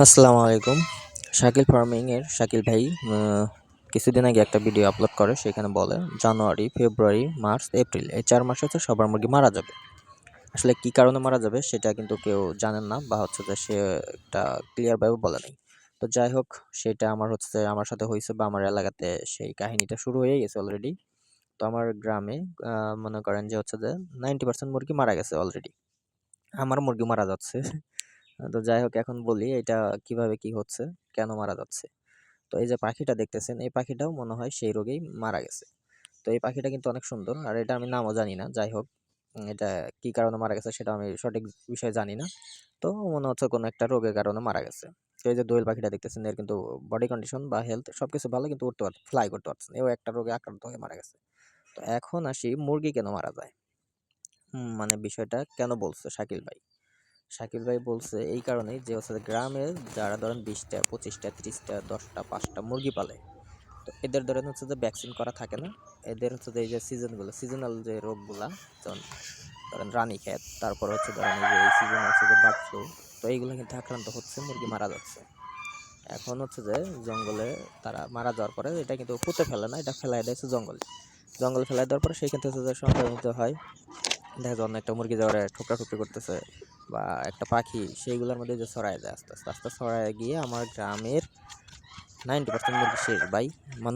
আসসালামু আলাইকুম। শাকিল ফার্মিং এর শাকিল ভাই কিছুদিন আগে একটা ভিডিও আপলোড করে, সেখানে বলে জানুয়ারি, ফেব্রুয়ারি, মার্চ, এপ্রিল এই ৪ মাসে হচ্ছে সবার মুরগি মারা যাবে। আসলে কি কারণে মারা যাবে সেটা কিন্তু কেউ জানেন না, বা হচ্ছে যে সে একটা ক্লিয়ার ভাবে বলে নাই। তো যাই হোক, সেটা আমার সাথে হইছে, বা আমার এলাকাতে সেই কাহিনীটা শুরু হয়ে গেছে অলরেডি। তো আমার গ্রামে মনে করেন যে হচ্ছে যে 90% মুরগি মারা গেছে অলরেডি। আমার মুরগি মারা যাচ্ছে। তো যাই হোক, এখন বলি এটা কিভাবে কি হচ্ছে, কেন মারা যাচ্ছে। তো এই যে পাখিটা দেখতেছেন, এই পাখিটাও মনে হয় সেই রোগেই মারা গেছে। তো এই পাখিটা কিন্তু অনেক সুন্দর, আর এটা আমি নামও জানি না। যাই হোক, এটা কি কারণে মারা গেছে সেটা আমি সঠিক বিষয়ে জানি না। তো মনে হচ্ছে কোনো একটা রোগের কারণে মারা গেছে। তো এই যে দোয়েল পাখিটা দেখতেছেন, এর কিন্তু বডি কন্ডিশন বা হেলথ সবকিছু ভালো, কিন্তু উঠতে পারছে, ফ্লাই করতে পারছে না। এও একটা রোগে আক্রান্ত হয়ে মারা গেছে। তো এখন আসি মুরগি কেন মারা যায়। মানে বিষয়টা কেন বলছে শাকিল ভাই। শাকিল ভাই বলছে এই কারণেই যে হচ্ছে গ্রামে যারা ধরেন 20টা 25টা 30টা 10টা 5টা মুরগি পালে, তো এদের ধরেন হচ্ছে যে ভ্যাকসিন করা থাকে না। এদের হচ্ছে যে এই যে সিজনাল যে রোগগুলা, যেমন ধরেন রানীক্ষেত, তারপর হচ্ছে ধরেন এই যে এই সিজনে হচ্ছে যে বার্ড ফ্লু, তো এইগুলো কিন্তু আক্রান্ত হচ্ছে, মুরগি মারা যাচ্ছে। এখন হচ্ছে যে জঙ্গলে তারা মারা যাওয়ার পরে এটা কিন্তু পুঁতে ফেলে না, এটা ফেলাই দিয়েছে জঙ্গলে। জঙ্গলে ফেলাই দেওয়ার পরে সেই ক্ষেত্রে হচ্ছে যে সংক্রমিত হয়। দেখা যায় অন্য একটা মুরগি যাওয়ার ঠোকরাঠুকরি করতেছে, বা একটা পাখি সেইগুলোর মধ্যে যে ছড়ায় যায়, আস্তে আস্তে আস্তে ছড়ায় গিয়ে আমার গ্রামের 90% মুরগি শেষ ভাই।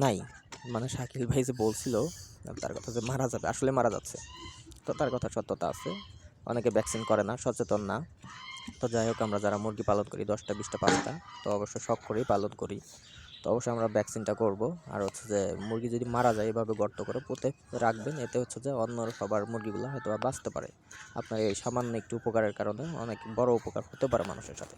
নাই, মানে শাকিল ভাই যে বলছিল তার কথা যে মারা যাবে, আসলে মারা যাচ্ছে। তো তার কথা সত্যতা আছে। অনেকে ভ্যাকসিন করে না, সচেতন না। তো যাই হোক, আমরা যারা মুরগি পালন করি 10টা 20টা 5টা, তো অবশ্যই শখ করেই পালন করি। তো অবশ্যই আমরা ভ্যাকসিনটা করব। আর হচ্ছে যে মুরগি যদি মারা যায় এভাবে গর্ত করে পুঁতে রাখবেন, এতে হচ্ছে যে অন্য সবার মুরগিগুলো হয়তো বা বাঁচতে পারে। আপনার এই সামান্য একটু উপকারের কারণে অনেক বড় উপকার হতে পারে মানুষের সাথে।